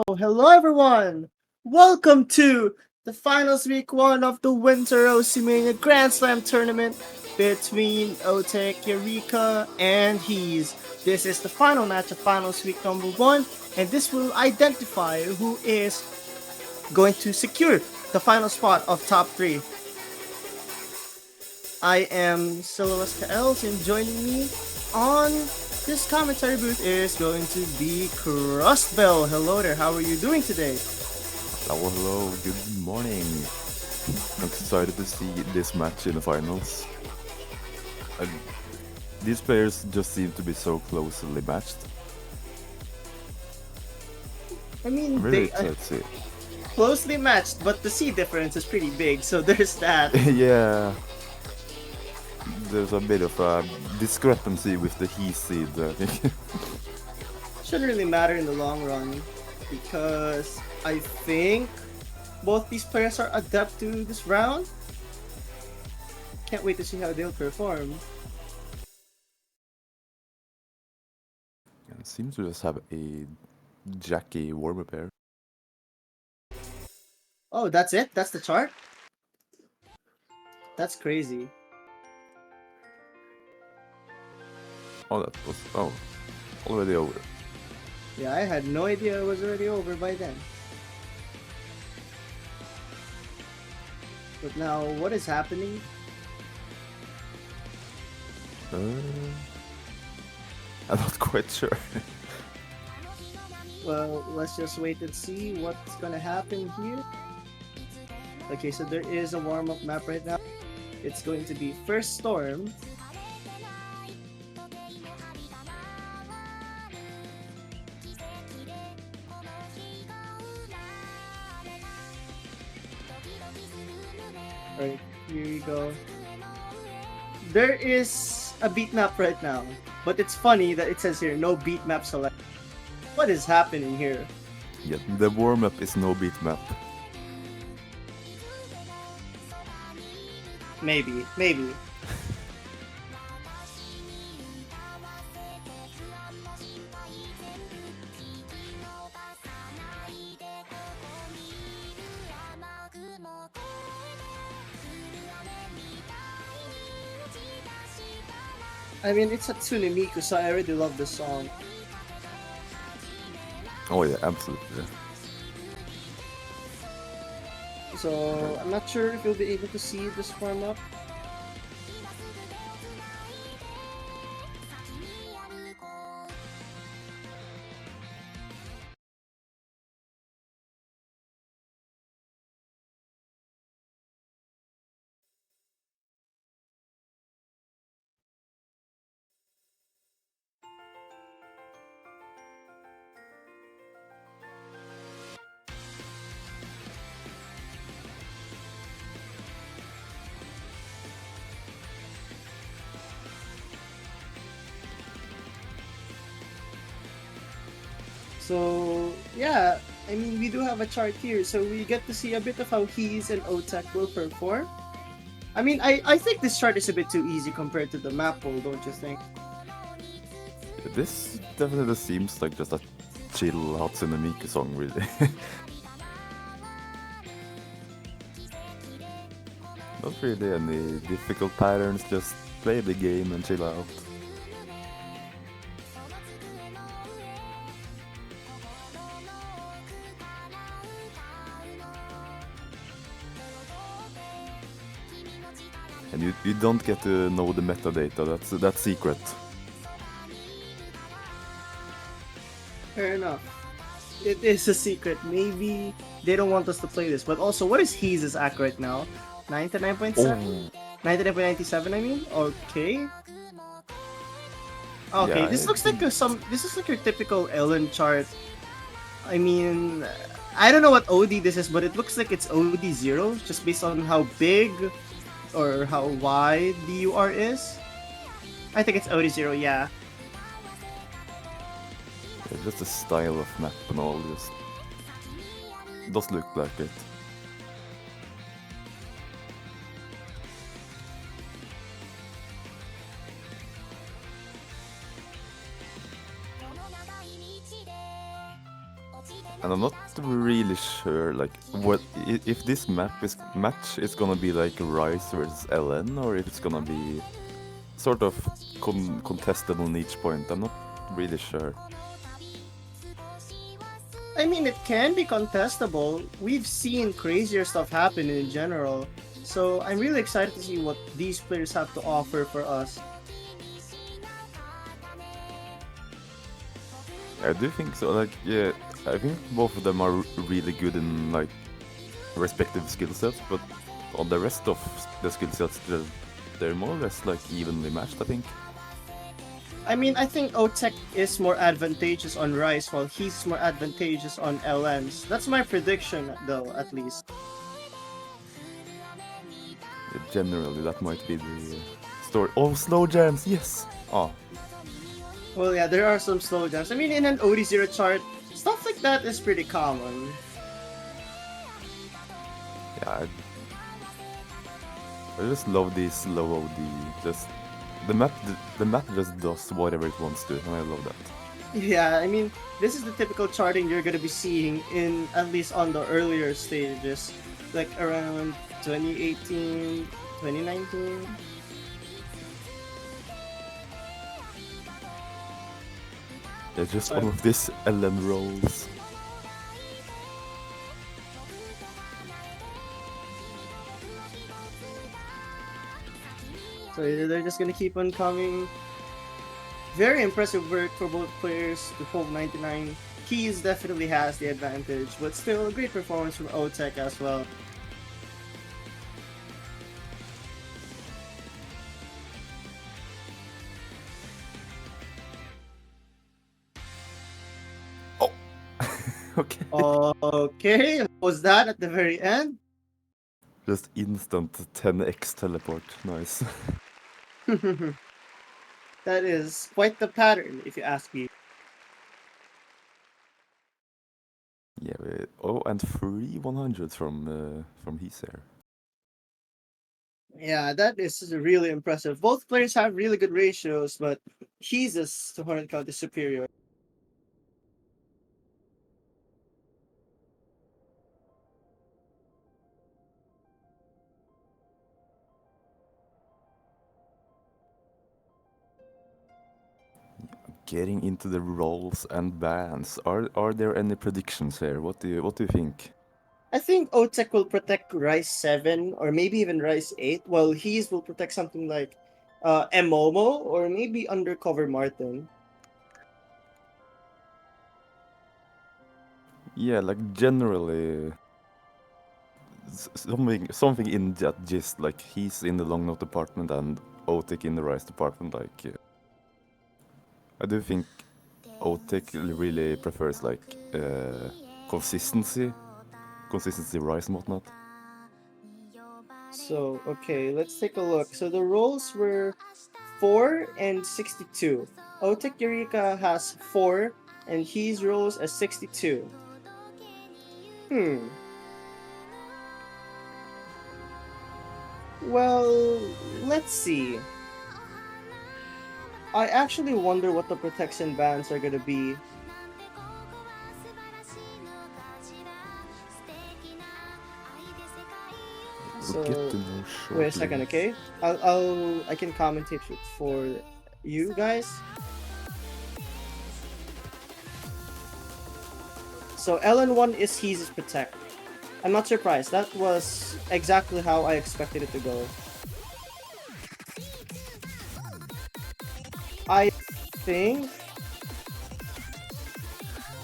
Hello everyone! Welcome to the finals week 1 of the Winter Oceania Grand Slam tournament between OtecYarika and Heez. This is the final match of finals week number 1, and this will identify who is going to secure the final spot of top 3. I am Silas Els, and joining me on this commentary booth is going to be Crustbell. Hello there, how are you doing today? Hello, good morning. I'm excited to see this match in the finals. These players just seem to be so closely matched. I mean, I'm really they excited to see it. closely matched, but the seed difference is pretty big, so there's that. Yeah. There's a bit of a discrepancy with the Heez seed, I think. Shouldn't really matter in the long run, because I think both these players are adept to this round. Can't wait to see how they'll perform. It seems to just have a Jackie warm-up here. Oh, that's it? That's the chart? That's crazy. Oh, that was already over. Yeah, I had no idea it was already over by then. But now, what is happening? I'm not quite sure. Well, let's just wait and see what's gonna happen here. Okay, so there is a warm-up map right now. It's going to be First Storm. Alright, here we go. There is a beat map right now, but it's funny that it says here, no beat map select. What is happening here? Yeah, the warm-up is no beat map. Maybe. I mean, it's Hatsune Miku, so I already love this song. Oh yeah, absolutely. So, I'm not sure if you'll be able to see this warm up. So, yeah, I mean, we do have a chart here, so we get to see a bit of how Heez and Otek will perform. I mean, I think this chart is a bit too easy compared to the map pool, don't you think? This definitely seems like just a chill Hatsune Miku song, really. Not really any difficult patterns, just play the game and chill out. And you don't get to know the metadata, that's secret. Fair enough. It is a secret. Maybe they don't want us to play this. But also, what is Heez's act right now? 99.7? Oh, 99.97, I mean? Okay. Okay, yeah, this I looks like think this is like your typical Ellen chart. I mean, I don't know what OD this is, but it looks like it's OD 0, just based on how big or how wide the UR is. I think it's OD 0, yeah. just the style of map and all just does look like it. And I'm not really sure, like, what if this match is gonna be like Rice versus LN, or if it's gonna be sort of contested on each point. I'm not really sure. I mean, it can be contestable. We've seen crazier stuff happen in general. So I'm really excited to see what these players have to offer for us. I do think so. Like, yeah, I think both of them are really good in like respective skill sets, but on the rest of the skill sets, they're more or less like evenly matched. I think. I mean, I think Otec is more advantageous on Rice while he's more advantageous on LNs. That's my prediction, though, at least. Yeah, generally, that might be the story. Oh, slow jams, yes. Oh, Well, yeah, there are some slow jumps. I mean, in an OD0 chart, stuff like that is pretty common. yeah. I just love these slow OD. Just the map just does whatever it wants to, and I love that. Yeah, I mean, this is the typical charting you're gonna be seeing in at least on the earlier stages, like around 2018, 2019. Yeah, just all of this LN rolls. So they're just gonna keep on coming. Very impressive work for both players to hold 99. Heez definitely has the advantage, but still a great performance from Otec as well. Oh, okay. Okay, what was that at the very end? Just instant 10x teleport. Nice. That is quite the pattern, if you ask me. Yeah. Oh, and free 100 from Heez here. Yeah, that is really impressive. Both players have really good ratios, but Heez's to hornet count is superior. Getting into the roles and bans. Are there any predictions here? What do you think? I think Otec will protect Rice 7 or maybe even Rice 8, while Heez will protect something like Emomo or maybe Undercover Martin. Yeah, like generally something in that gist. Like he's in the long note department and Otek in the Rice department. Like I do think Otek really prefers like consistency, Rice and whatnot. So, okay, let's take a look. So the rolls were 4 and 62. OtecYarika has 4 and Heez rolls as 62. Hmm. Well, let's see. I actually wonder what the protection bans are gonna be. We'll get So to know wait a shortly. second, okay? I can commentate it for you guys. So LN1 is Heez's protect. I'm not surprised. That was exactly how I expected it to go. I think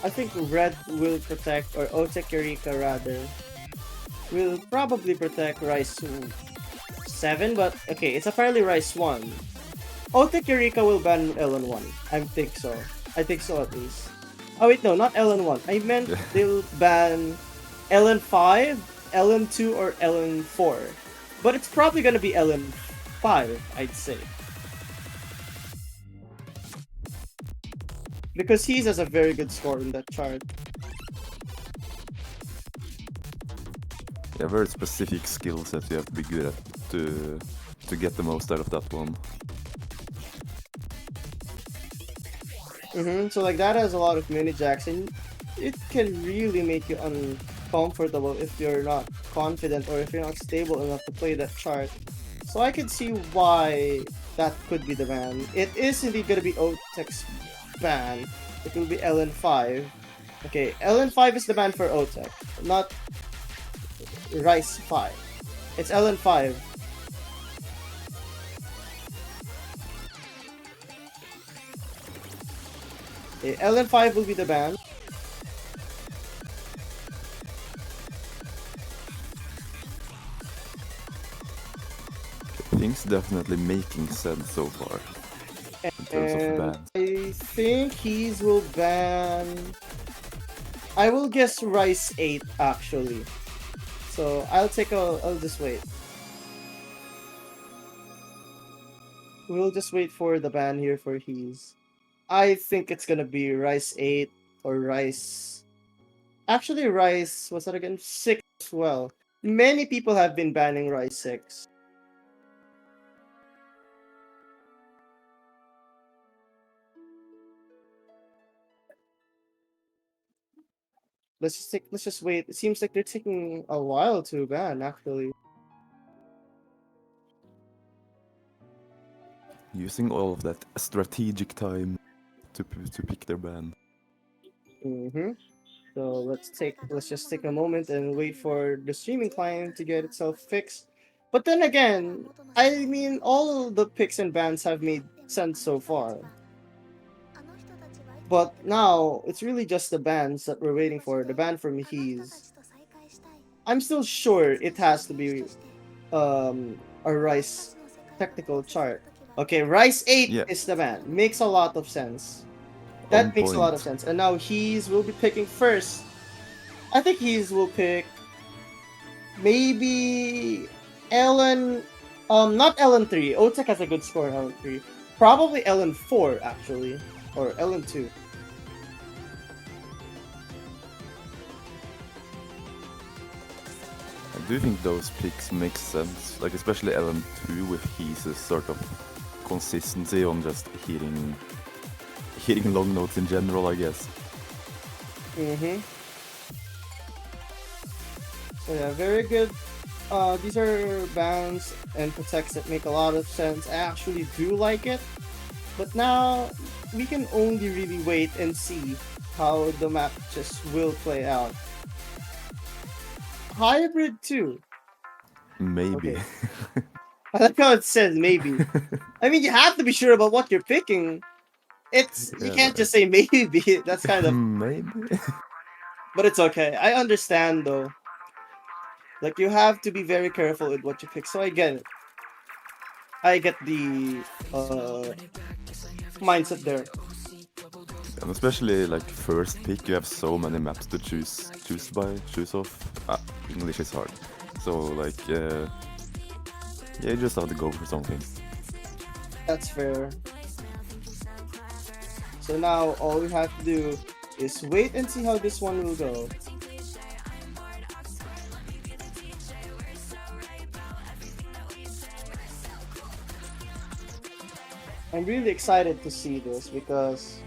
I think red will protect, or OtecYarika rather, will probably protect Rice 7, but okay, it's apparently Rice 1. OtecYarika will ban LN1. I think so. I think so at least. Oh wait, no, not LN1. I meant Yeah. they'll ban LN5, LN2, or LN4. But it's probably gonna be LN5, I'd say. Because Heez has a very good score in that chart. Yeah, very specific skills that you have to be good at to get the most out of that one. So like that has a lot of mini jacks, and it can really make you uncomfortable if you're not confident or if you're not stable enough to play that chart. So I can see why that could be the ban. It is indeed gonna be Otec's ban. It will be LN5. Okay, LN5 is the ban for Otec, not Rice 5. It's LN5. Okay, LN5 will be the ban. Things definitely making sense so far in terms of And bans. I think Heez will ban. I will guess Rice 8 actually. So I'll just wait. We'll just wait for the ban here for Heez. I think it's gonna be Rice 8 or Rice. Actually, Rice, what's that again? 6 as well. Many people have been banning Rice 6. Let's just wait. It seems like they're taking a while to ban actually. Using all of that strategic time to pick their ban. So let's just take a moment and wait for the streaming client to get itself fixed. But then again, I mean all the picks and bans have made sense so far. But now it's really just the bans that we're waiting for. The ban from Heez. I'm still sure it has to be a Rice technical chart. Okay, Rice 8 Yeah, is the ban. Makes a lot of sense. on That makes a lot of point. sense. And now Heez will be picking first. I think Heez will pick maybe Ellen. Not LN3. Otec has a good score in LN3. Probably LN4 actually, or LN2. I do think those picks make sense, like especially LM2 with Heez's sort of consistency on just hitting long notes in general, I guess. So yeah, very good. These are bans and protects that make a lot of sense. I actually do like it. But now we can only really wait and see how the map just will play out. Hybrid 2. Maybe. Okay. I like how it says maybe. I mean, you have to be sure about what you're picking. You Yeah, can't just say maybe. That's kind of, maybe. but it's okay. I understand though. Like you have to be very careful with what you pick. So I get it. I get the mindset there. And especially like first pick, you have so many maps to choose off. English is hard, so like yeah, you just have to go for something. That's fair. So now all we have to do is wait and see how this one will go. I'm really excited to see this because,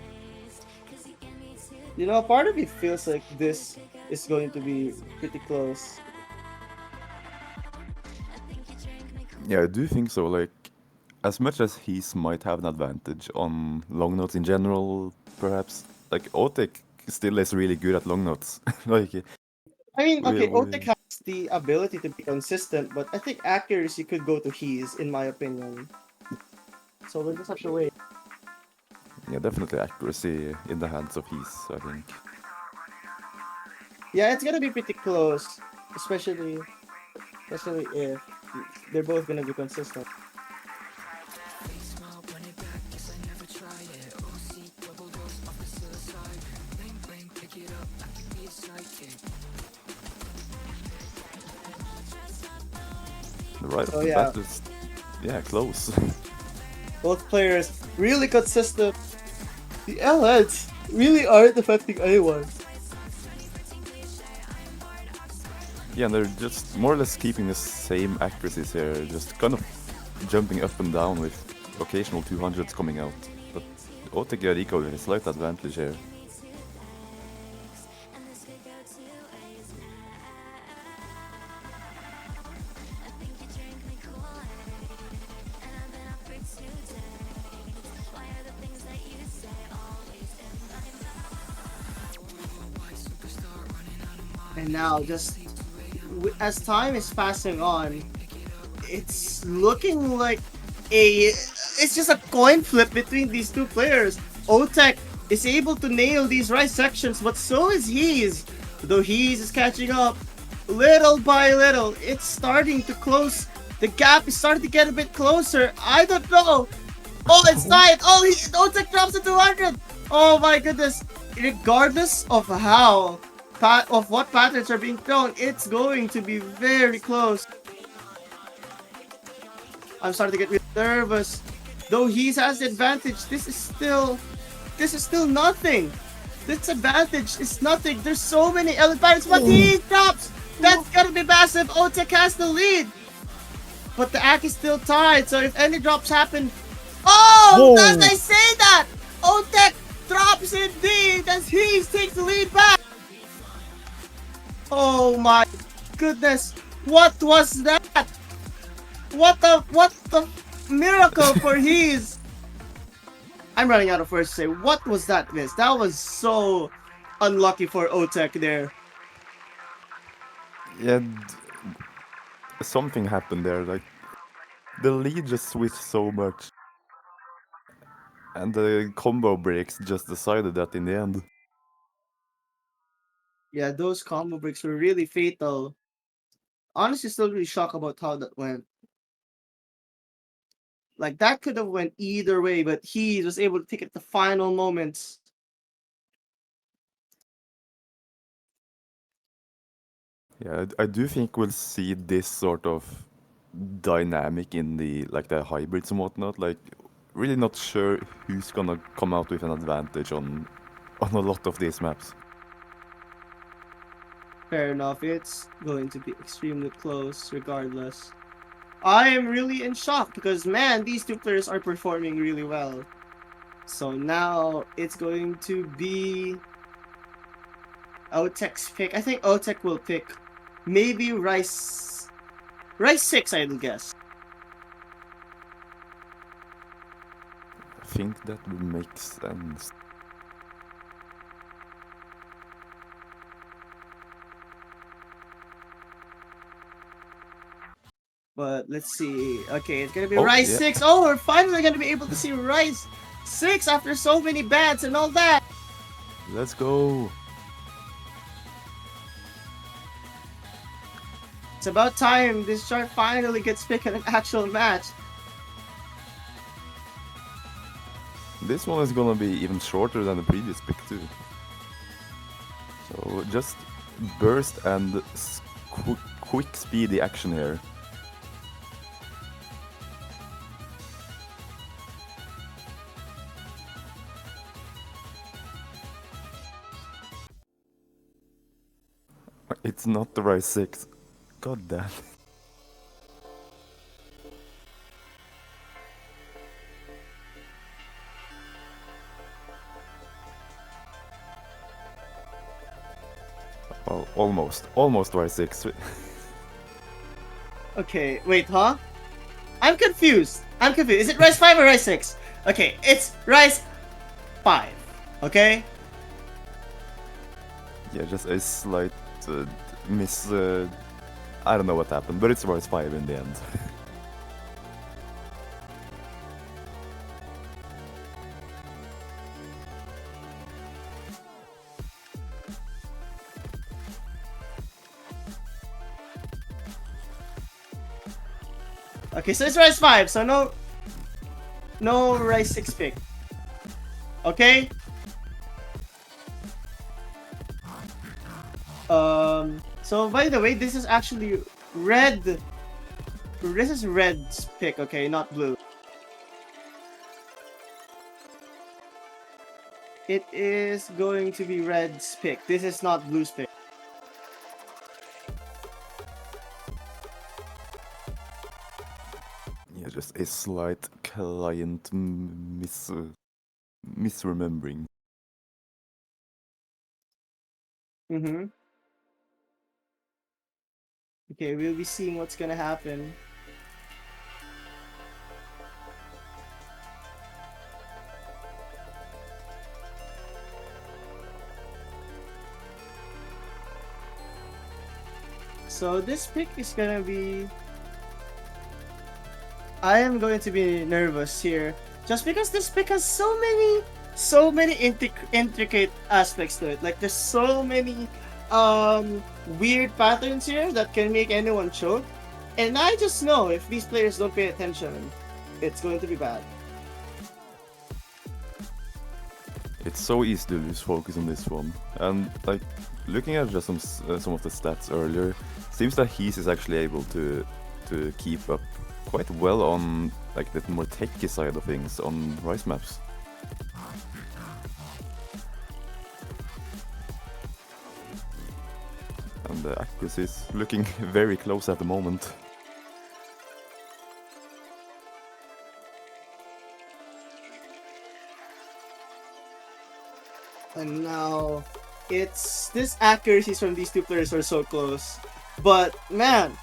you know, part of me feels like this is going to be pretty close. Yeah, I do think so. Like, as much as Heez might have an advantage on long notes in general, perhaps, like Otek still is really good at long notes. Like, I mean, okay, we Otek has the ability to be consistent, but I think accuracy could go to Heez, in my opinion. So we'll just have to wait. yeah, definitely accuracy in the hands of Heez, I think. Yeah, it's gonna be pretty close, especially if they're both gonna be consistent. Right So off the yeah, bat, it's yeah close. both players really consistent. The L-heads really aren't affecting anyone. Yeah, and they're just more or less keeping the same accuracies here, just kind of jumping up and down with occasional 200s coming out. But OtecYarika with a slight advantage here. And now, just as time is passing on, it's looking like it's just a coin flip between these two players. Otek is able to nail these right sections, but so is Heez. Though Heez is catching up little by little. It's starting to close. The gap is starting to get a bit closer. I don't know. Oh, it's tight. Oh, Otek drops to 200. Oh my goodness. Regardless of of what patterns are being thrown, it's going to be very close. I'm starting to get really nervous. Though he has the advantage, this is still nothing. This advantage is nothing. There's so many elements, but he drops. That's gonna be massive. Otek has the lead, but the act is still tied. So if any drops happen, oh, as I say that, Otek drops indeed as he takes the lead back. Oh my goodness! What was that? What the miracle for Heez? I'm running out of words to say. What was that miss? That was so unlucky for Otek there. Yeah, something happened there. Like the lead just switched so much, and the combo breaks just decided that in the end. Yeah, those combo breaks were really fatal. Honestly, still really shocked about how that went. Like that could have went either way, but he was able to take it the final moments. Yeah, I do think we'll see this sort of dynamic in the hybrids and whatnot. Like, really not sure who's gonna come out with an advantage on a lot of these maps. Fair enough. It's going to be extremely close regardless. I am really in shock because man, these two players are performing really well. So now it's going to be Otek's pick. I think Otek will pick maybe Rice 6, I would guess. I think that would make sense. But let's see. Okay, it's gonna be Oh, Rice yeah. 6. Oh, we're finally gonna be able to see Rice 6 after so many bans and all that. Let's go. It's about time this chart finally gets picked in an actual match. This one is gonna be even shorter than the previous pick too. So just burst and quick speedy action here. It's not the Rise 6. God damn. Well, almost Rise 6. Okay, wait, huh? I'm confused. Is it Rice 5 or Rice 6? Okay, it's Rice 5. Okay? Yeah, just a slight miss. I don't know what happened, but it's Rise 5 in the end. Okay, so it's Rice 5, so no Rice 6 pick. Okay? So by the way, this is actually red. This is red's pick, okay, not blue. It is going to be red's pick. This is not blue's pick. Yeah, just a slight client misremembering. Mm-hmm. Okay, we'll be seeing what's gonna happen. So this pick is gonna be... I am going to be nervous here, just because this pick has so many intricate aspects to it. Like there's so many weird patterns here that can make anyone choke, and I just know if these players don't pay attention, it's going to be bad. It's so easy to lose focus on this one, and like looking at just some of the stats earlier, seems that Heez is actually able to keep up quite well on like the more techy side of things on Rice maps. And the accuracy is looking very close at the moment. And now, this accuracies from these two players are so close. But man,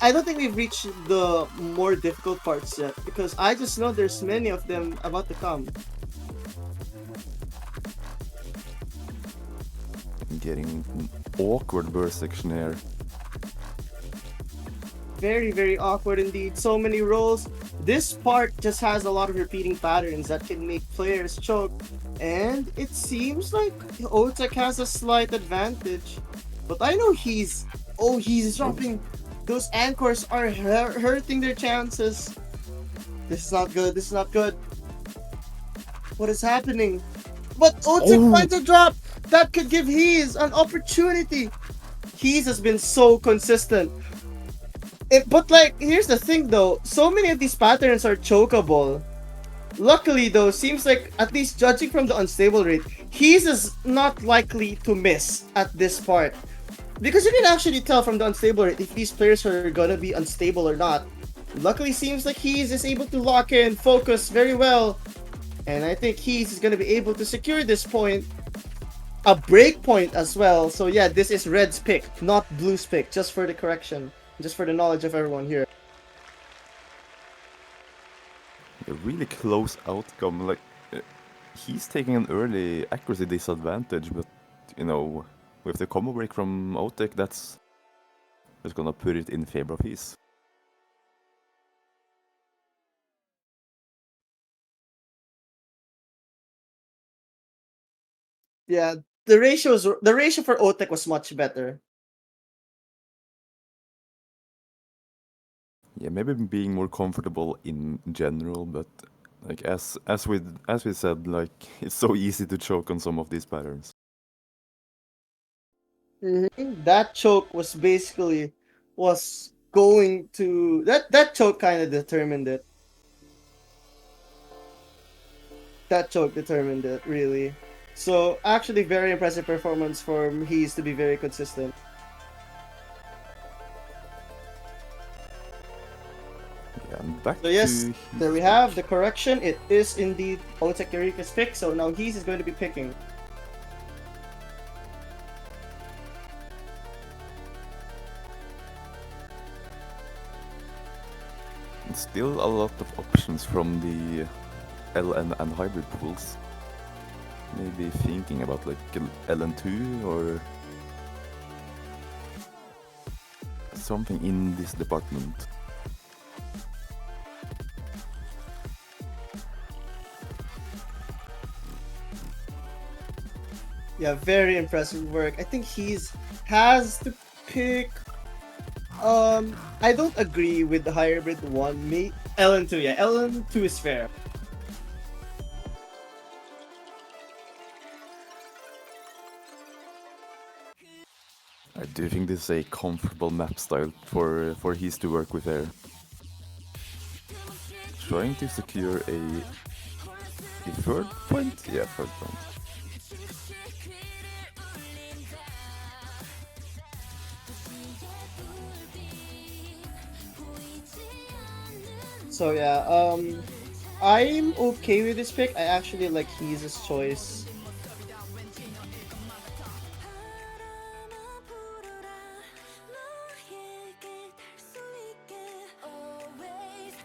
I don't think we've reached the more difficult parts yet, because I just know there's many of them about to come. Getting an awkward burst section here. Very awkward indeed. So many rolls. This part just has a lot of repeating patterns that can make players choke. And it seems like Otek has a slight advantage. But I know he's dropping. Those anchors are hurting their chances. This is not good. This is not good. What is happening? But Otek finds a drop. That could give Heez an opportunity. Heez has been so consistent. But like, here's the thing though. So many of these patterns are chokeable. Luckily though, seems like, at least judging from the unstable rate, Heez is not likely to miss at this part. Because you can actually tell from the unstable rate if these players are gonna be unstable or not. Luckily seems like Heez is able to lock in, focus very well. And I think Heez is gonna be able to secure this point. A break point as well. So yeah, this is red's pick, not blue's pick, just for the correction. Just for the knowledge of everyone here. A really close outcome. Like he's taking an early accuracy disadvantage, but you know, with the combo break from Otek, that's just gonna put it in favor of Heez. Yeah, the ratio for Otek was much better. Yeah, maybe being more comfortable in general, but like as we said, like it's so easy to choke on some of these patterns. That choke was basically going to that choke kind of determined it. That choke determined it, really. So actually, very impressive performance for Heez to be very consistent. Yeah, and back So yes, to there we have the correction. It is indeed OtecYarika's pick. So now Heez is going to be picking. Still a lot of options from the LN and hybrid pools. Maybe thinking about like LN2 or something in this department. Yeah, very impressive work. I think has to pick I don't agree with the hybrid one. Me, LN2, yeah, LN2 is fair. I do think this is a comfortable map style for Heez to work with here. Trying to secure a third point? Yeah, third point. So yeah, I'm okay with this pick. I actually like Heez's choice.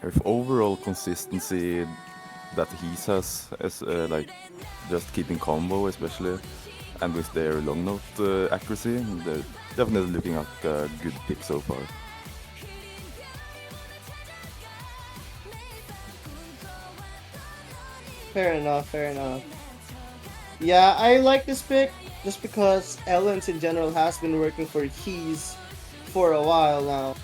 If overall consistency that Heez has as like just keeping combo especially, and with their long note accuracy, they're definitely looking like a good pick so far. Fair enough, fair enough. Yeah, I like this pick just because Ellens in general has been working for Heez for a while now.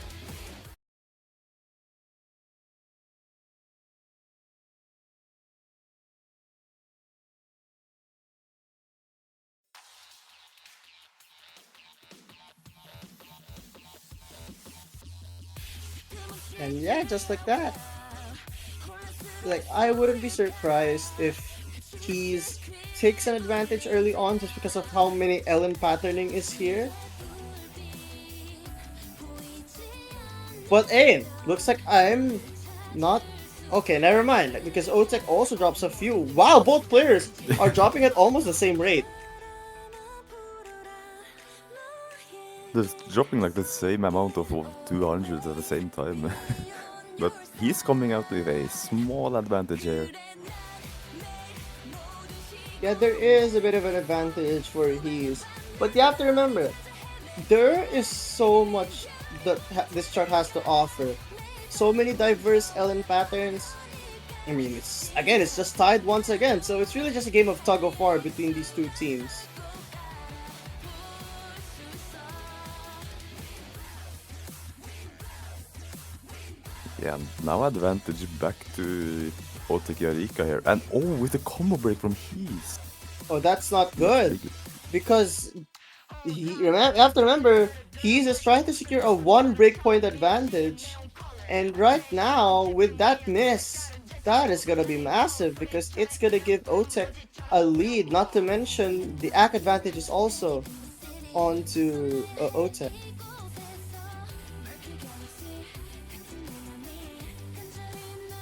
And yeah, just like that. Like, I wouldn't be surprised if Heez takes an advantage early on just because of how many Ellen patterning is here. But hey, looks like I'm not okay. Never mind. Because Otek also drops a few. Wow, both players are dropping at almost the same rate. They're dropping like the same amount of 200 at the same time. But he's coming out with a small advantage here. Yeah, there is a bit of an advantage for Heez, but you have to remember there is so much that this chart has to offer. So many diverse Ellen patterns. I mean, it's just tied once again, so it's really just a game of tug of war between these two teams. Yeah, now advantage back to OtecYarika here. And oh, with the combo break from Heez. Oh, that's not good because you have to remember Heez is trying to secure a one breakpoint advantage, and right now with that miss, that is gonna be massive because it's gonna give Otek a lead. Not to mention the ACK advantage is also onto Otek.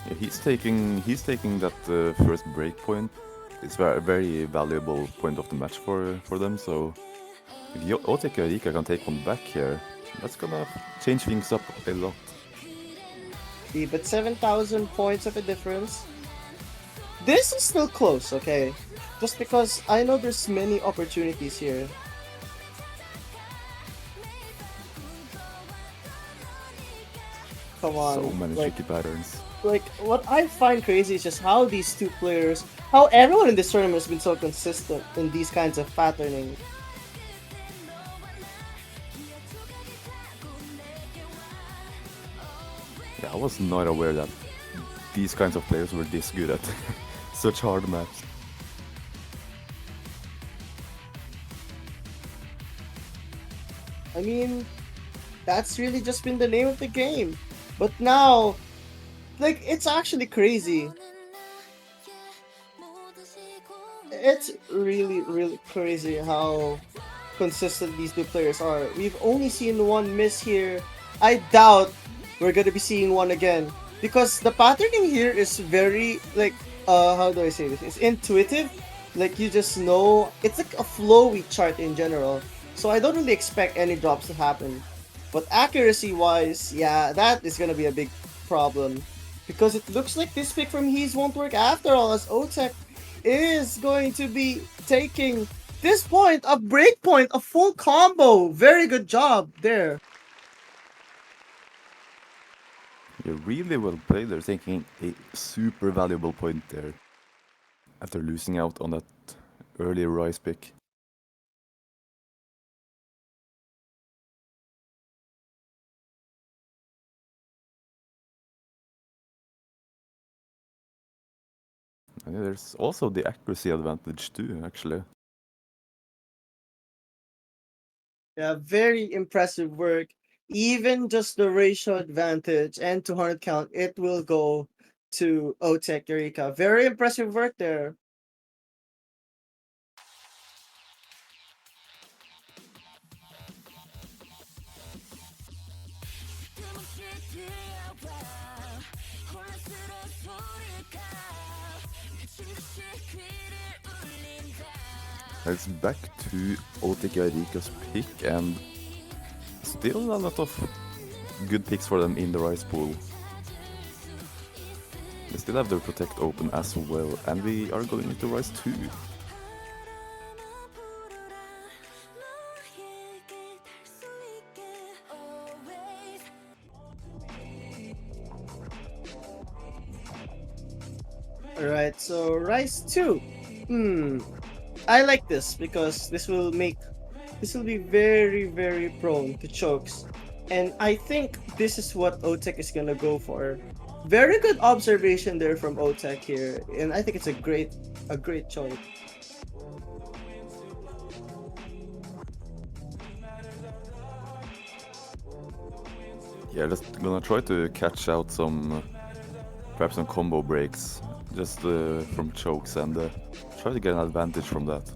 Yeah, he's taking that first break point. It's a very valuable point of the match for them. So if OtecYarika can take one back here, that's gonna change things up a lot. See, but 7,000 points of a difference. This is still close, okay? Just because I know there's many opportunities here. Come So on, many tricky patterns. like what I find crazy is just how these two players, how everyone in this tournament has been so consistent in these kinds of patterning. Yeah, I was not aware that these kinds of players were this good at such hard maps. I mean, that's really just been the name of the game. But now, like, it's actually crazy. It's really, really crazy how consistent these two players are. We've only seen one miss here. I doubt we're gonna be seeing one again because the patterning here is very like how do I say this? It's intuitive. Like you just know it's like a flowy chart in general. So I don't really expect any drops to happen. But accuracy wise, yeah, that is gonna be a big problem. Because it looks like this pick from Heez won't work after all, as Otek is going to be taking this point, a break point, a full combo. Very good job there. You really well played. They're taking a super valuable point there after losing out on that early Rise pick. Yeah, there's also the accuracy advantage too, actually. Yeah, very impressive work. Even just the ratio advantage and 200 count, it will go to OtecYarika. Very impressive work there. It's back to OtecYarika's pick, and still a lot of good picks for them in the Rice pool. They still have their Protect open as well, and we are going into Rice 2. Alright, so Rice 2. I like this because this will be very, very prone to chokes. And I think this is what Otek is gonna go for. Very good observation there from Otek here, and I think it's a great choice. Yeah, just gonna try to catch out some, perhaps some combo breaks, just from chokes, and try to get an advantage from that.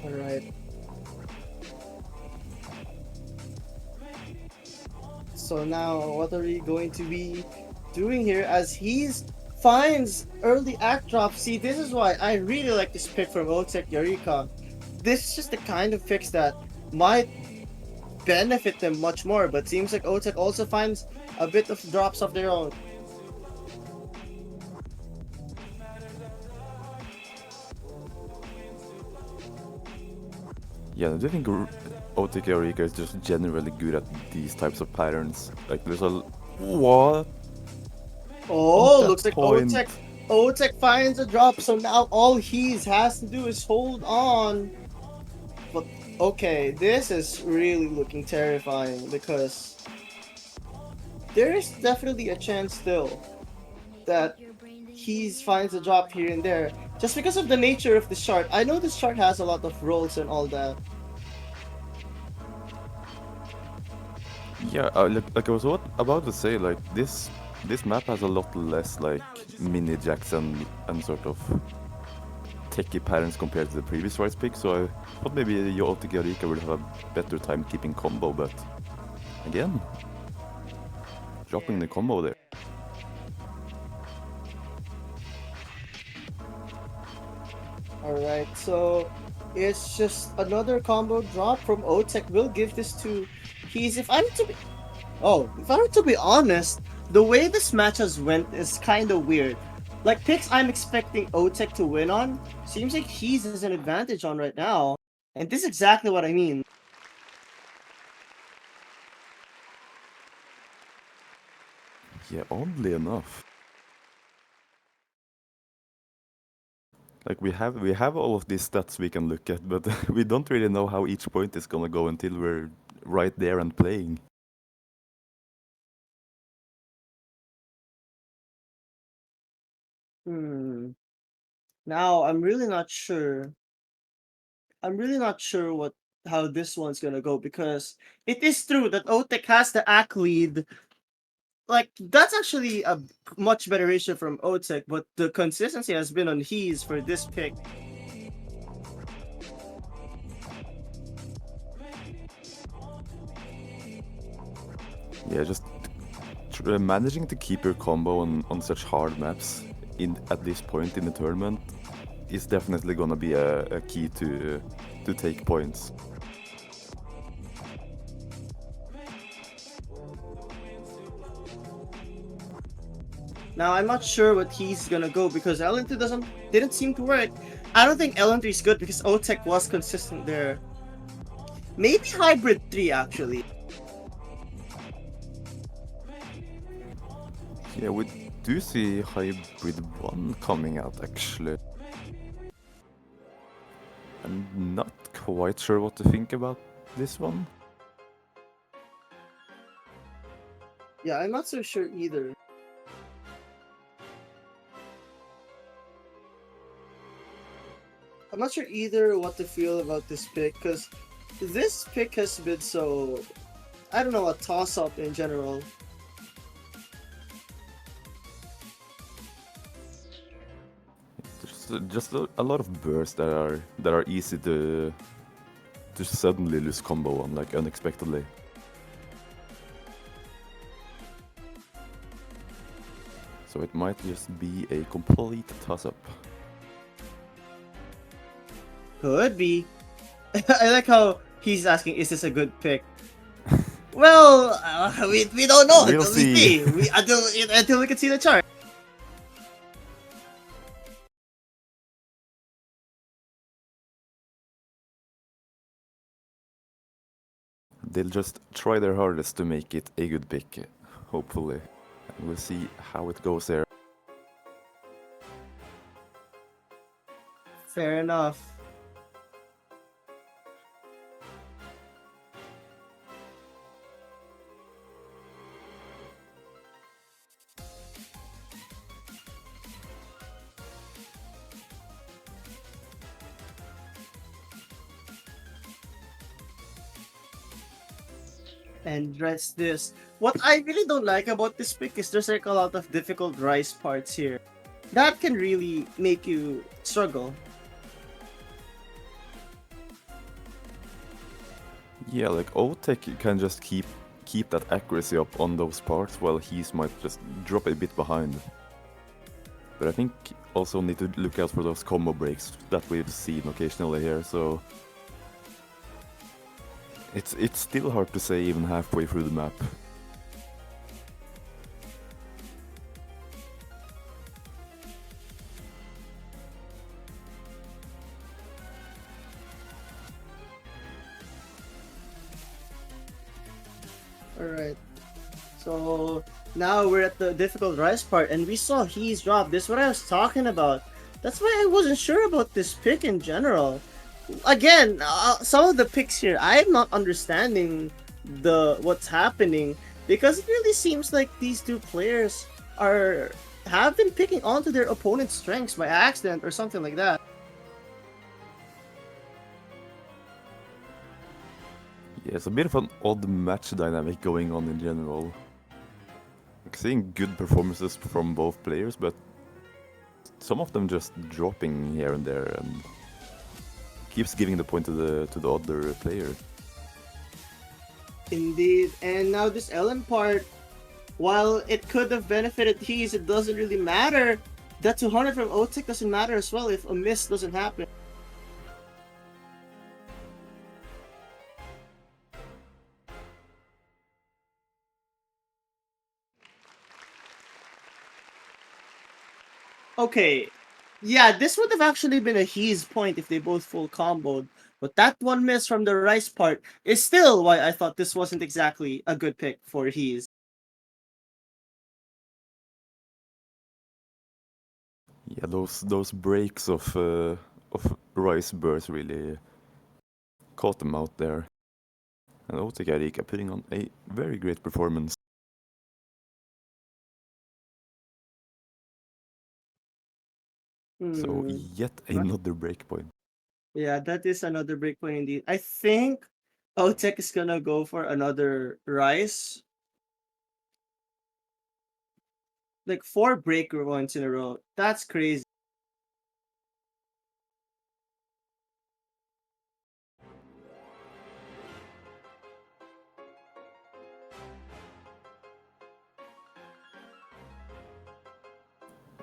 Alright. So now, what are we going to be doing here as Heez finds early act drop? See, this is why I really like this pick from OtecYarika. This is just the kind of picks that might benefit them much more, but seems like Otek also finds a bit of drops of their own. Yeah, I do think OtecYarika is just generally good at these types of patterns. Like, there's a... What? Oh, That looks like point. Otek finds a drop, so now all Heez has to do is hold on. But okay, this is really looking terrifying because there is definitely a chance still that Heez finds a drop here and there just because of the nature of this chart. I know this chart has a lot of rolls and all that. Yeah, like I was about to say, like this map has a lot less like mini jacks and sort of techie patterns compared to the previous Rice pick, so I thought maybe your OtecYarika would have a better time keeping combo, but again, dropping the combo there. Alright, so it's just another combo drop from Otek. We'll give this to Heez. If I'm to be honest, the way this match has went is kind of weird. Like picks I'm expecting Otek to win on, seems like Heez has an advantage on right now. And this is exactly what I mean. Yeah, oddly enough. Like we have all of these stats we can look at, but we don't really know how each point is gonna go until we're right there and playing. Hmm. Now I'm really not sure. I'm really not sure what how this one's gonna go because it is true that Otek has the act lead. Like that's actually a much better ratio from Otek, but the consistency has been on Heez for this pick. Yeah, just managing to keep your combo on such hard maps at this point in the tournament is definitely gonna be a key to take points. Now I'm not sure what he's gonna go because L2 didn't seem to work. I don't think Ellen 3 is good because Otec was consistent there. Maybe Hybrid 3 actually. Yeah, we do see Hybrid 1 coming out actually. I'm not quite sure what to think about this one. Yeah, I'm not so sure either. I'm not sure either what to feel about this pick because this pick has been so, I don't know, a toss-up in general. There's just a lot of bursts that are easy to suddenly lose combo on, like unexpectedly. So it might just be a complete toss-up. Could be. I like how he's asking, is this a good pick? Well, we don't know We'll until we see. see. Until we can see the chart. They'll just try their hardest to make it a good pick, hopefully. And we'll see how it goes there. Fair enough. And rest this. What I really don't like about this pick is there's like a lot of difficult rice parts here. That can really make you struggle. Yeah, like Otec can just keep that accuracy up on those parts, while Heez might just drop a bit behind. But I think also need to look out for those combo breaks that we've seen occasionally here, so it's still hard to say even halfway through the map. Alright. So now we're at the difficult rice part and we saw He's drop. This is what I was talking about. That's why I wasn't sure about this pick in general. Again, some of the picks here, I'm not understanding what's happening because it really seems like these two players have been picking onto their opponent's strengths by accident or something like that. Yeah, it's a bit of an odd match dynamic going on in general. Like, seeing good performances from both players, but some of them just dropping here and there and keeps giving the point to the other player. Indeed, and now this Ellen part, while it could have benefited Heez, it doesn't really matter. That 200 from Otec doesn't matter as well if a miss doesn't happen. Okay, yeah, this would have actually been a Heez point if they both full comboed. But that one miss from the Rice part is still why I thought this wasn't exactly a good pick for Heez. Yeah, those breaks of Rice burst really caught them out there. And OtecYarika putting on a very great performance. So yet another breakpoint. Yeah, that is another breakpoint indeed. I think Otec is gonna go for another Rice. Like 4 breaker points in a row. That's crazy.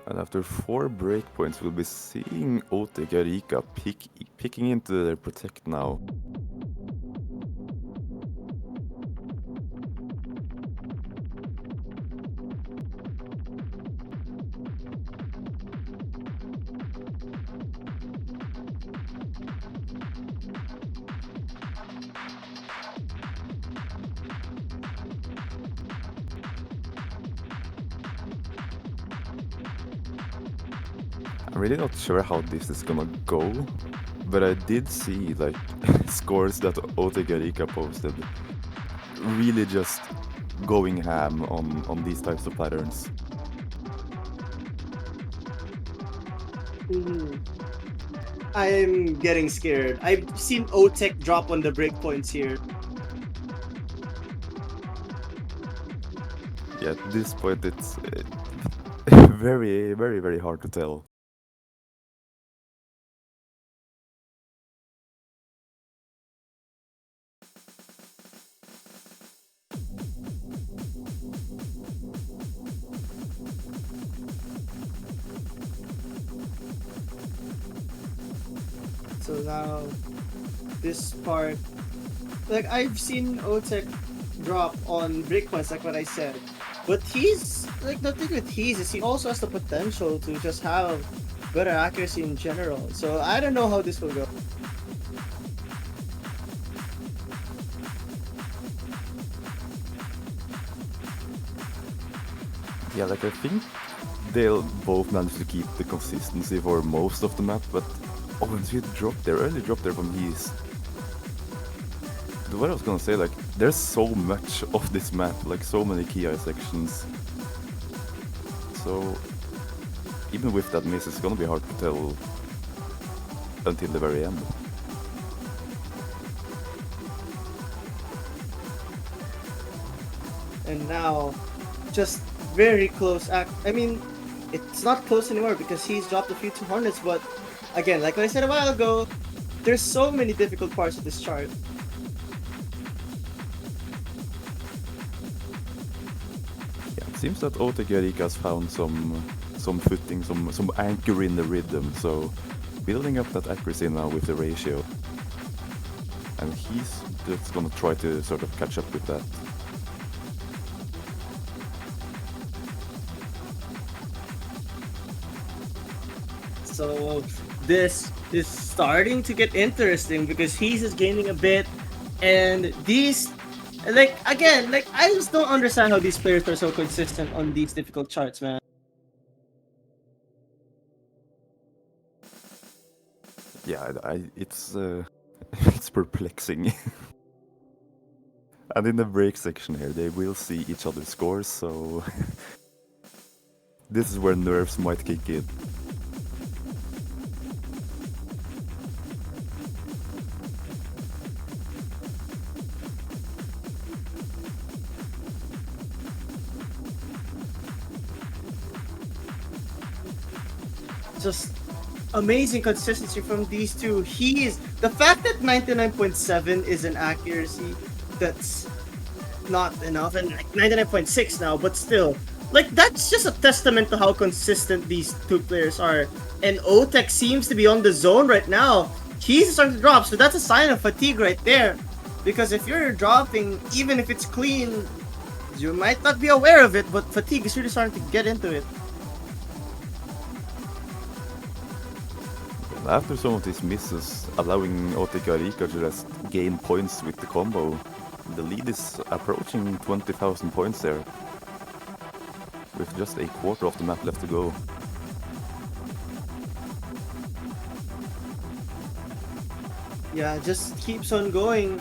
And after 4 breakpoints, we'll be seeing OtecYarika picking into their protect now. really not sure how this is gonna go, but I did see like scores that OtecYarika posted, really just going ham on these types of patterns. I'm getting scared. I've seen Otec drop on the breakpoints here. Yeah, at this point it's very, very, very hard to tell. So now, this part, like I've seen Otec drop on breakpoints, like what I said. But he's like the thing with Heez is he also has the potential to just have better accuracy in general. So I don't know how this will go. Yeah, like I think they'll both manage to keep the consistency for most of the map, but OMG dropped there, early drop there from Heez. What I was gonna say, like, there's so much of this map, like so many key eye sections. So even with that miss, it's gonna be hard to tell until the very end. And now, just very close I mean, it's not close anymore because he's dropped a few 200s, but again, like I said a while ago, there's so many difficult parts of this chart. Yeah, it seems that OtecYarika has found some footing, some anchor in the rhythm, so building up that accuracy now with the ratio. And he's just gonna try to sort of catch up with that. So this is starting to get interesting because Heez is gaining a bit, and these, like again, like I just don't understand how these players are so consistent on these difficult charts, man. Yeah, it's it's perplexing. And in the break section here, they will see each other's scores, so this is where nerves might kick in. Just amazing consistency from these two. The fact that 99.7 is an accuracy that's not enough, and like 99.6 now, but still, like that's just a testament to how consistent these two players are. And Otec seems to be on the zone right now. He's starting to drop, so that's a sign of fatigue right there. Because if you're dropping, even if it's clean, you might not be aware of it, but fatigue is really starting to get into it. After some of these misses, allowing OtecYarika to just gain points with the combo, the lead is approaching 20,000 points there, with just a quarter of the map left to go. Yeah, just keeps on going.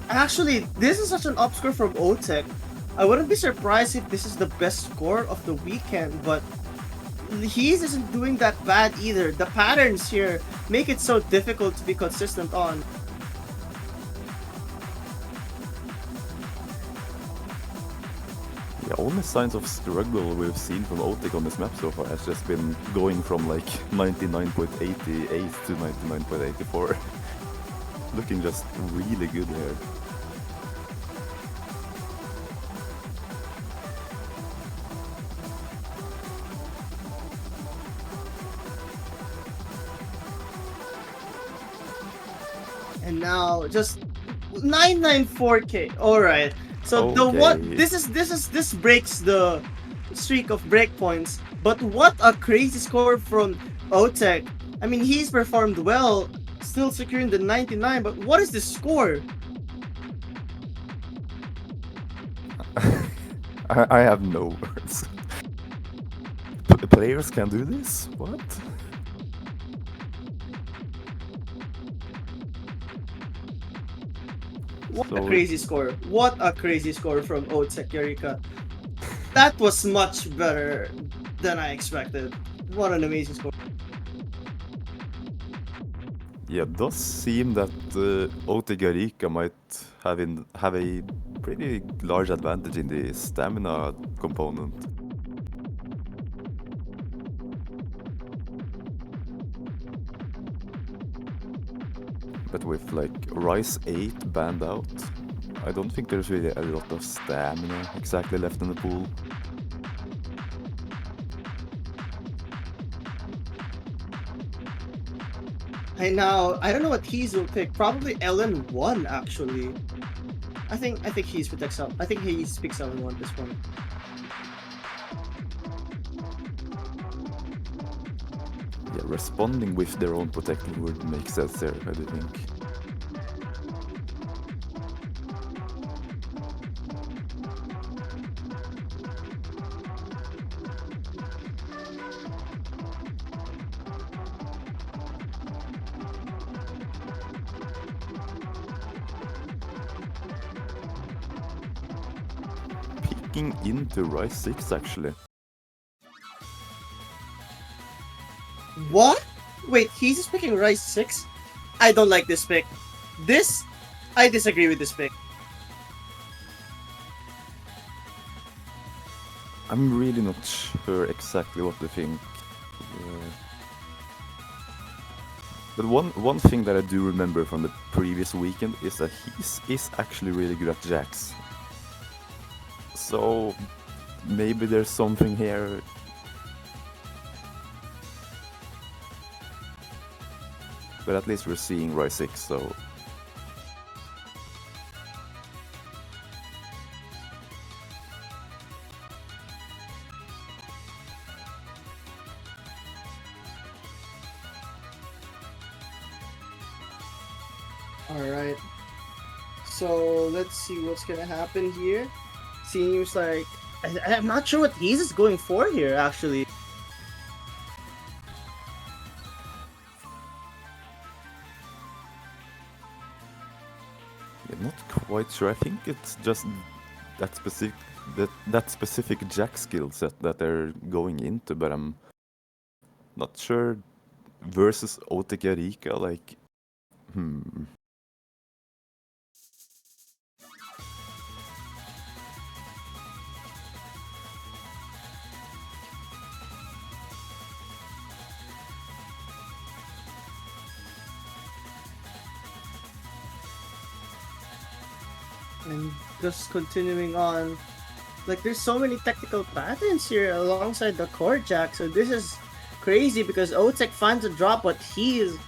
Actually, this is such an up score from Otec. I wouldn't be surprised if this is the best score of the weekend, but Heez isn't doing that bad either. The patterns here make it so difficult to be consistent on. The only signs of struggle we've seen from Otec on this map so far has just been going from like 99.88 to 99.84. Looking just really good here. And now just 994k. All right. So the what Okay. this breaks the streak of breakpoints. But what a crazy score from Otec. I mean, he's performed well, still securing the 99. But what is the score? I have no words. Players can do this? What? What a So crazy score. What a crazy score from OtecYarika. That was much better than I expected. What an amazing score. yeah, it does seem that OtecYarika might have a pretty large advantage in the stamina component. But with like Rise 8 banned out, I don't think there's really a lot of stamina exactly left in the pool. I don't know what Heez will pick. Probably LN1 actually. I think Heez protects up. I think Heez picks LN1 this point. Yeah, responding with their own protective word makes sense there, I do think. Peeking into Rise 6 actually. What? Wait, Heez is picking Rise 6? I don't like this pick. I disagree with this pick. I'm really not sure exactly what to think. Uh, but one thing that I do remember from the previous weekend is that he is actually really good at jacks. So maybe there's something here. But at least we're seeing Rise 6, so... Alright. So let's see what's gonna happen here. Seems like I'm not sure what Heez is going for here actually. Yeah, not quite sure. I think it's just that specific jack skill set that they're going into, but I'm not sure versus OtecYarika, like... And just continuing on, like there's so many technical patterns here alongside the core jack. So this is crazy because Otec finds a drop, but his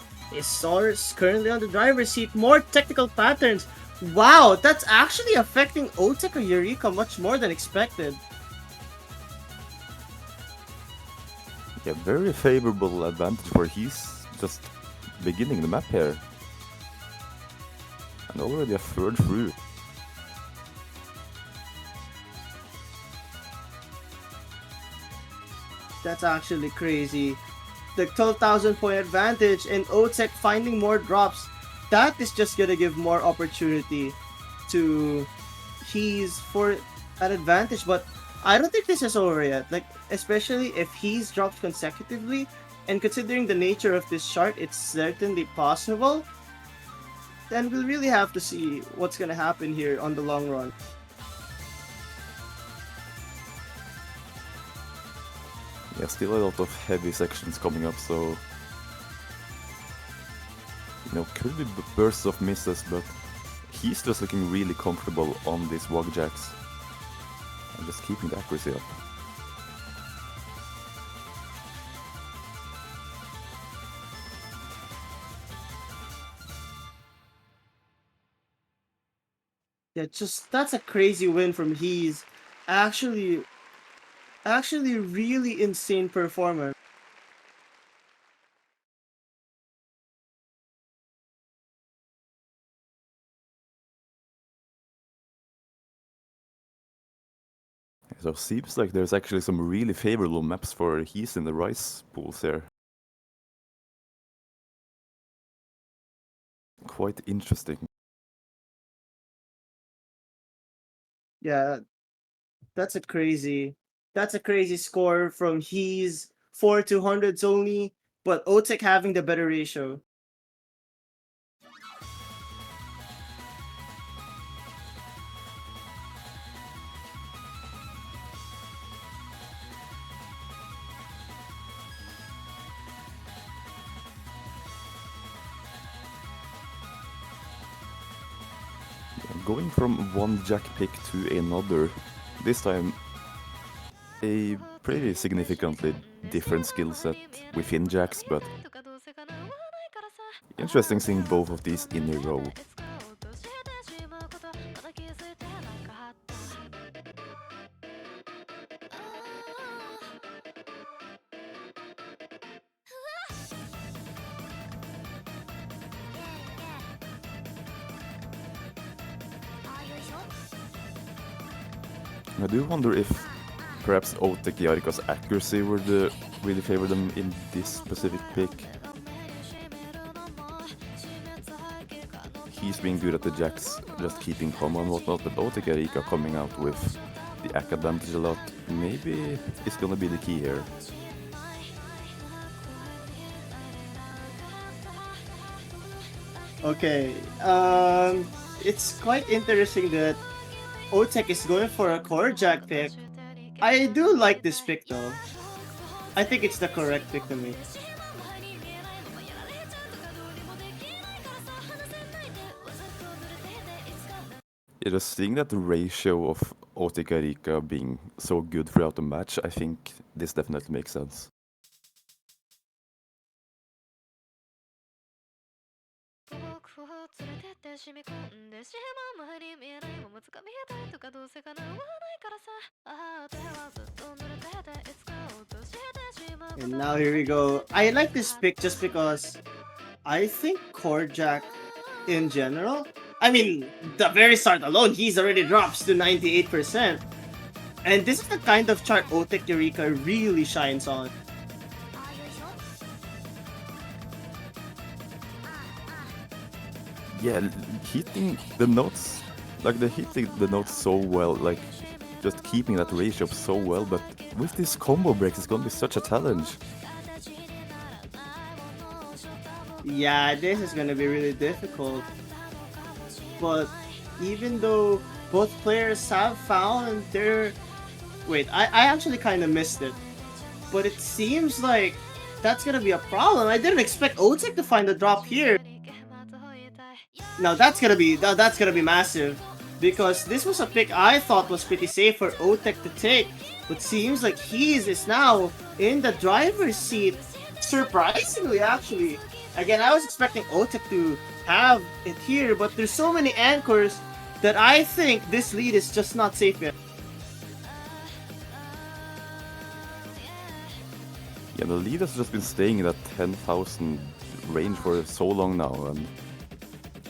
source currently on the driver's seat. More technical patterns. Wow, that's actually affecting OtecYarika much more than expected. Yeah, very favorable advantage for Heez just beginning the map here. And already a third through. That's actually crazy. The 12,000 point advantage and Otec finding more drops. That is just gonna give more opportunity to Heez for that advantage. But I don't think this is over yet. Like, especially if Heez drops consecutively, and considering the nature of this chart, it's certainly possible. Then we'll really have to see what's gonna happen here on the long run. Yeah, still a lot of heavy sections coming up, so... You know, could be bursts of misses, but he's just looking really comfortable on these WOG jacks. And just keeping the accuracy up. Yeah, just that's a crazy win from Heez. Actually, actually, really insane performance. So seems like there's actually some really favorable maps for Heez in the Rise pools here. Quite interesting. Yeah, that's a crazy that's a crazy score from Heez 4 200s only, but Otek having the better ratio. Going from one jack pick to another, this time a pretty significantly different skill set within jacks, but interesting seeing both of these in a row. I do wonder if perhaps OtecYarika's accuracy would really favor them in this specific pick. He's being good at the jacks, just keeping calm and whatnot, but OtecYarika coming out with the ack advantage a lot. Maybe it's gonna be the key here. Okay, it's quite interesting that Otek is going for a core jack pick. I do like this pick though. I think it's the correct pick to make. Yeah, just seeing that the ratio of OtecYarika being so good throughout the match, I think this definitely makes sense. And now here we go. I like this pick just because I think core jack in general. I mean, the very start alone, he's already drops to 98%. And this is the kind of chart OtecYarika really shines on. Yeah, hitting the notes, like the hitting the notes so well, like just keeping that ratio up so well, but with these combo breaks, it's gonna be such a challenge. Yeah, this is gonna be really difficult. But even though both players have found their... Wait, I actually kind of missed it. But it seems like that's gonna be a problem. I didn't expect Otek to find the drop here. Now that's gonna be massive. Because this was a pick I thought was pretty safe for Otek to take. But seems like Heez is now in the driver's seat. Surprisingly, actually. Again, I was expecting Otek to have it here, but there's so many anchors that I think this lead is just not safe yet. Yeah, the lead has just been staying in that 10,000 range for so long now, and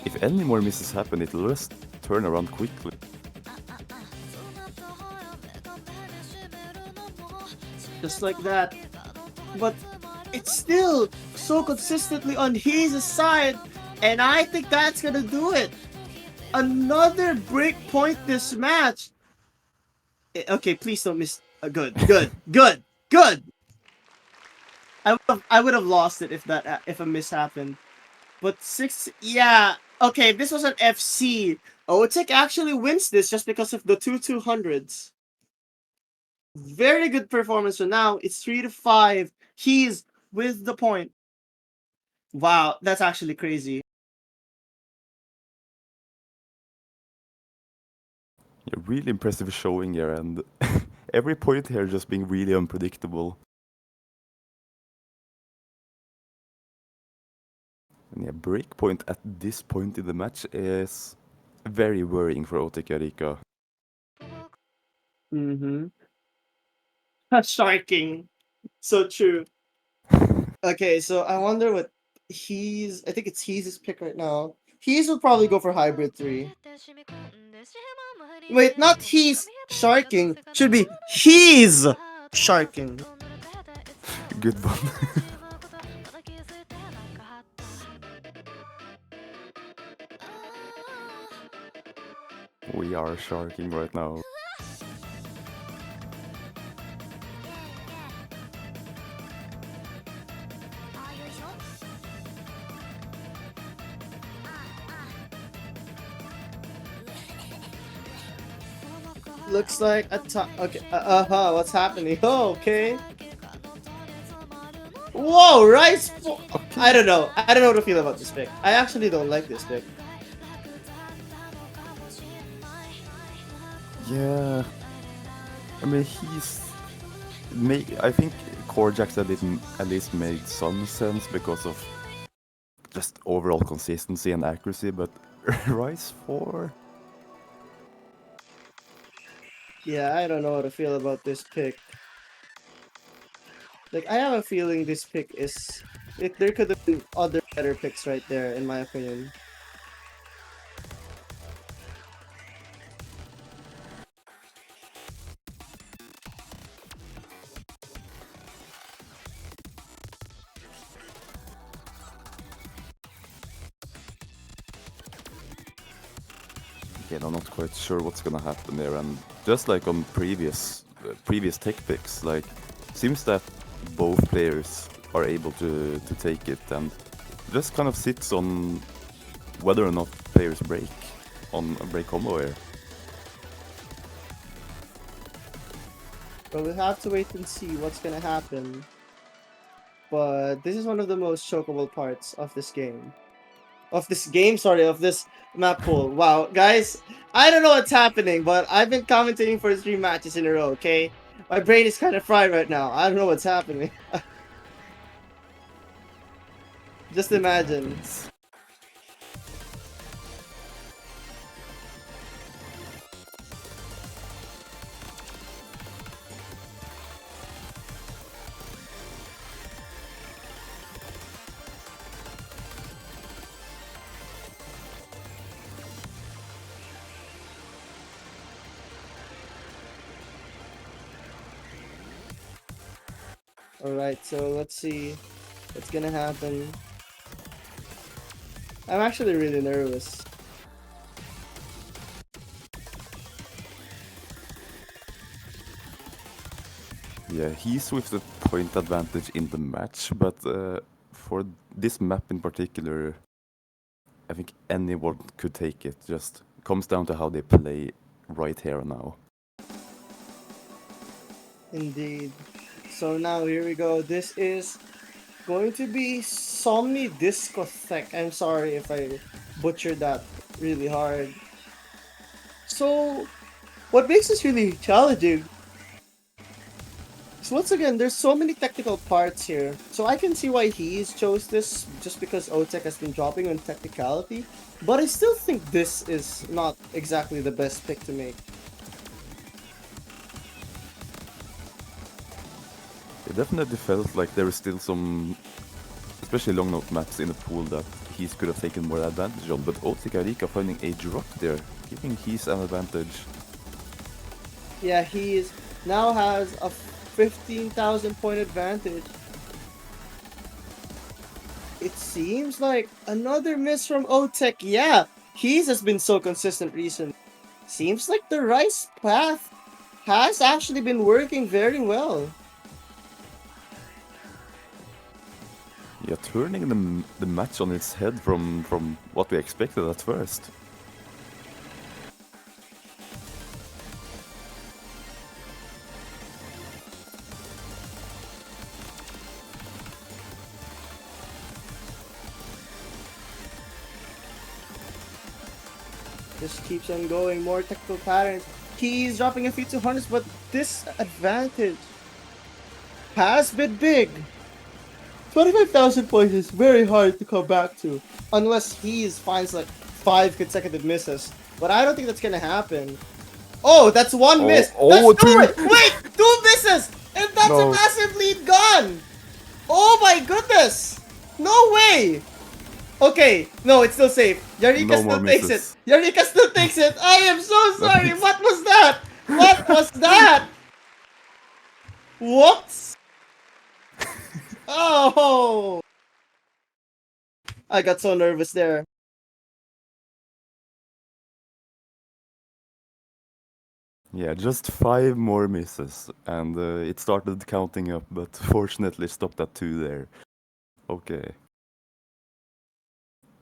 if any more misses happen, it'll just turn around quickly. Just like that. But it's still so consistently on his side, and I think that's gonna do it. Another break point this match. Okay, please don't miss. Good, good, good, good. I would have lost it if a miss happened. But yeah. Okay, if this was an FC, Otek actually wins this just because of the 2 200s. Very good performance. So now it's 3-5. He's with the point. Wow, that's actually crazy. Yeah, really impressive showing here, and every point here just being really unpredictable. And yeah, breakpoint at this point in the match is very worrying for OtecYarika. Mm-hmm. Sharking. So true. Okay, so I wonder what I think it's Heez's pick right now. Heez will probably go for hybrid 3. Wait, not Heez sharking. Should be Heez sharking. Good one. We are sharking right now. Looks like a okay. What's happening? Oh, okay. Whoa, Rice. Okay. I don't know. I don't know how to feel about this pick. I actually don't like this pick. Yeah. I mean, I think Corjax at least made some sense because of just overall consistency and accuracy, but Rice 4? Yeah, I don't know how to feel about this pick. Like, I have a feeling this pick is... there could have been other better picks right there, in my opinion. Again, I'm not quite sure what's gonna happen there, and just like on previous tech picks, like seems that both players are able to take it, and just kind of sits on whether or not players break on a break combo here. But we'll have to wait and see what's gonna happen. But this is one of the most chokeable parts of this game. Of this map pool. Wow, guys, I don't know what's happening, but I've been commentating for 3 matches in a row, okay? My brain is kind of fried right now. I don't know what's happening. Just It imagine. happens. Alright, so let's see what's gonna happen. I'm actually really nervous. Yeah, he's with the point advantage in the match, but for this map in particular, I think anyone could take it. Just comes down to how they play right here and now. Indeed. So now here we go. This is going to be Somni Discothek. I'm sorry if I butchered that really hard. So, what makes this really challenging? So once again, there's so many technical parts here. So I can see why Heez chose this, just because Otek has been dropping on technicality. But I still think this is not exactly the best pick to make. It definitely felt like there was still some, especially long note maps in the pool that Heez could have taken more advantage on, but OtecYarika finding a drop there, giving Heez an advantage. Yeah, he now has a 15,000 point advantage. It seems like another miss from Otek. Yeah, Heez has been so consistent recently. Seems like the Rice path has actually been working very well. Yeah, turning the match on its head from what we expected at first. Just keeps on going, more technical patterns. He's dropping a few 200s, but this advantage has been big. 25,000 points is very hard to come back to, unless he finds like 5 consecutive misses. But I don't think that's gonna happen. Oh, that's one miss. That's two. Wait, 2 misses, and that's a No. massive lead gone. Oh my goodness! No way. Okay, no, it's still safe. Yarika No more still takes it. misses. Yarika still takes it. I am so sorry. Nice. What was that? What was that? Whoops. Oh, I got so nervous there. Yeah, just 5 more misses, and it started counting up, but fortunately stopped at 2 there. Okay.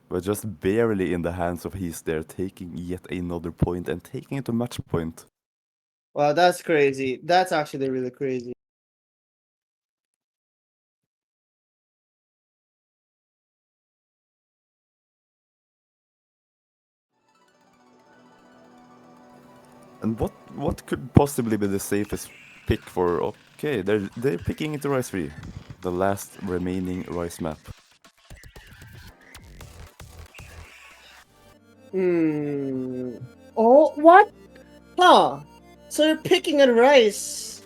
But just barely in the hands of Heez there, taking yet another point and taking it to match point. Wow, that's crazy. That's actually really crazy. And what could possibly be the safest pick for... Okay, they're picking into Rice 3. The last remaining Rice map. Hmm. Oh, what? Huh. So you're picking at rice.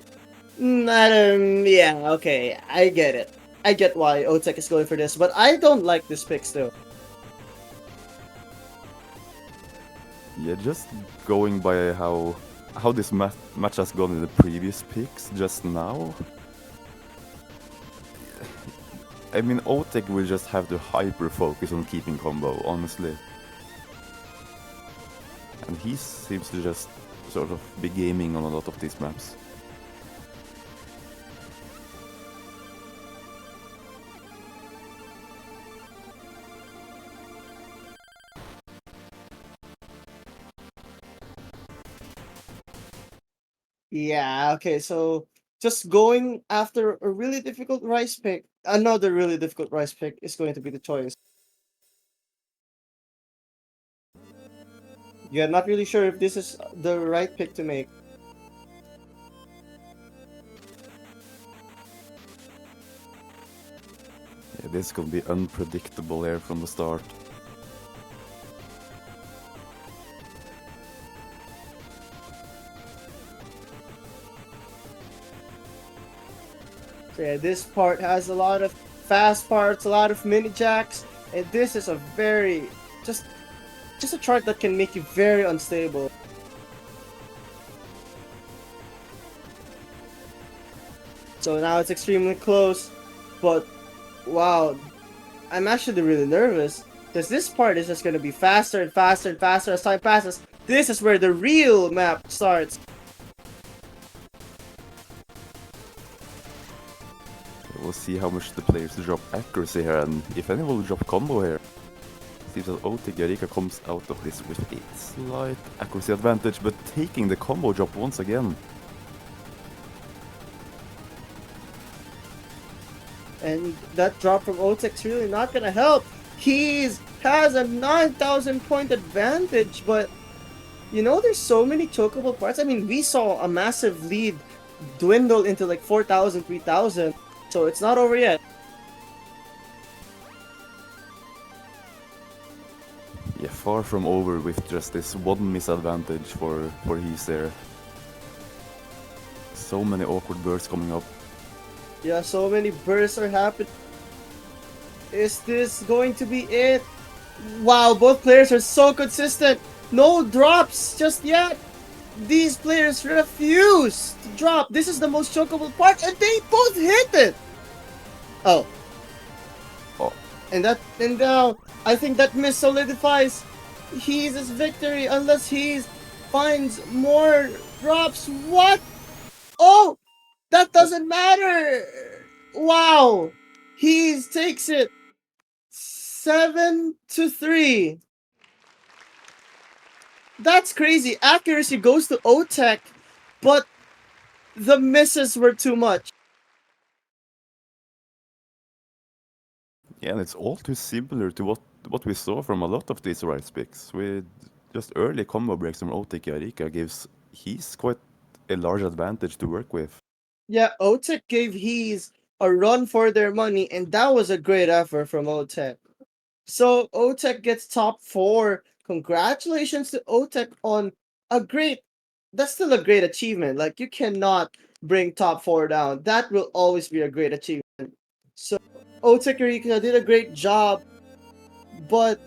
Yeah, okay. I get it. I get why Otek is going for this, but I don't like this pick still. Yeah, just going by how this match has gone in the previous picks just now. I mean, Otek will just have to hyper focus on keeping combo, honestly. And he seems to just sort of be gaming on a lot of these maps. Yeah, okay, so just going after a really difficult rice pick, another really difficult rice pick is going to be the choice. You're not really sure if this is the right pick to make. Yeah, this could be unpredictable here from the start. So yeah, this part has a lot of fast parts, a lot of mini jacks, and this is a very just a chart that can make you very unstable. So now it's extremely close, but wow, I'm actually really nervous because this part is just gonna be faster and faster and faster as time passes. This is where the real map starts. We'll see how much the players drop accuracy here, and if any will drop combo here. Seems that OtecYarika comes out of this with a slight accuracy advantage, but taking the combo drop once again. And that drop from Otek's really not gonna help. He's has a 9,000 point advantage, but you know there's so many chokeable parts. I mean, we saw a massive lead dwindle into like 4,000, 3,000, so it's not over yet. Yeah, far from over with just this one misadvantage for Heez there. So many awkward bursts coming up. Yeah, so many bursts are happening. Is this going to be it? Wow, both players are so consistent. No drops just yet. These players refuse to drop. This is the most chokeable part, and they both hit it. Oh, Oh, and now I think that miss solidifies Heez's victory unless Heez finds more drops. What? Oh, that doesn't matter. Wow, Heez takes it 7-3. That's crazy. Accuracy goes to Otek, but the misses were too much. yeah, and it's all too similar to what we saw from a lot of these rice picks. With just early combo breaks from OtecYarika gives Heez quite a large advantage to work with. Yeah, Otek gave Heez a run for their money, and that was a great effort from Otek. So Otek gets top 4. Congratulations to Otek on a great. That's still a great achievement. Like you cannot bring top 4 down. That will always be a great achievement. So OtecYarika did a great job, but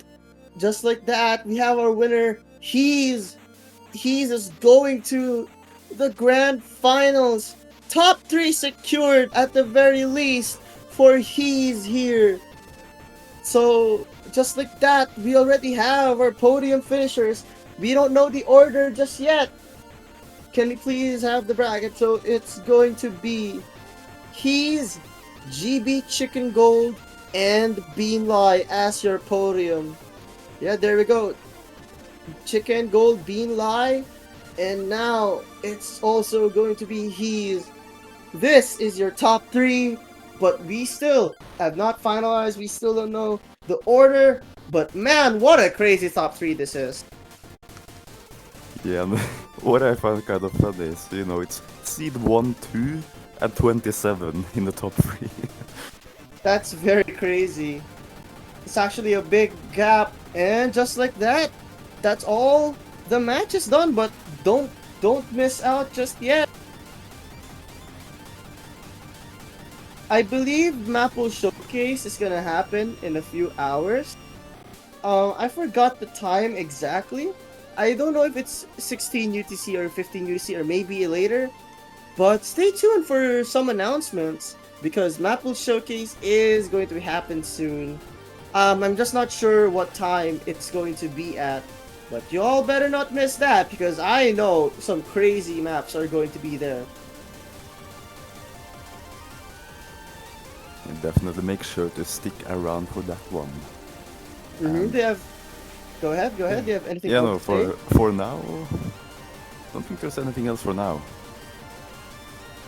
just like that, we have our winner. Heez is going to the grand finals. Top 3 secured at the very least for Heez here. So just like that, we already have our podium finishers. We don't know the order just yet. can we please have the bracket? So it's going to be Heez, GB Chicken Gold, and Beanlie as your podium. Yeah, there we go. Chicken Gold, Beanlie, and now it's also going to be Heez. This is your top three, but we still have not finalized. We still don't know the order, but man, what a crazy top three this is. Yeah, and what I find kind of funny is, you know, it's seed 1, 2, and 27 in the top 3. That's very crazy. It's actually a big gap, and just like that, that's all the match is done. But don't miss out just yet. I believe Maple Showcase is gonna happen in a few hours. I forgot the time exactly. I don't know if it's 16 UTC or 15 UTC or maybe later. But stay tuned for some announcements because Maple Showcase is going to happen soon. I'm just not sure what time it's going to be at. But you all better not miss that because I know some crazy maps are going to be there. And definitely make sure to stick around for that one. They have. Go ahead. Do you have anything Yeah, else no, to say? for now, don't think there's anything else for now.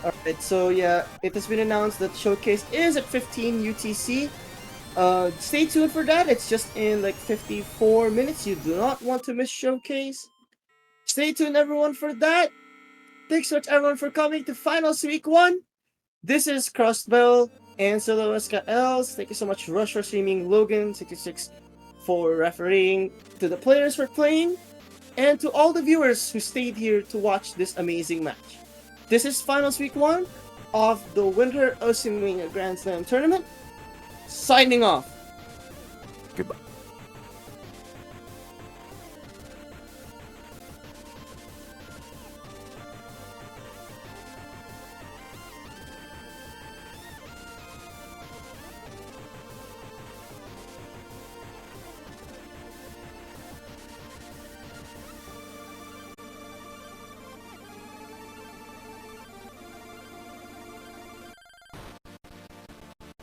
Alright, so yeah, it has been announced that Showcase is at 15 UTC. Stay tuned for that. It's just in like 54 minutes. You do not want to miss Showcase. Stay tuned, everyone, for that. Thanks so much, everyone, for coming to Finals Week 1. This is Crossbell and Solo SKLs. Thank you so much, Rush, for streaming, Logan66 for refereeing, to the players for playing, and to all the viewers who stayed here to watch this amazing match. This is Finals Week 1 of the Winter Oceania Grand Slam Tournament. Signing off. Goodbye.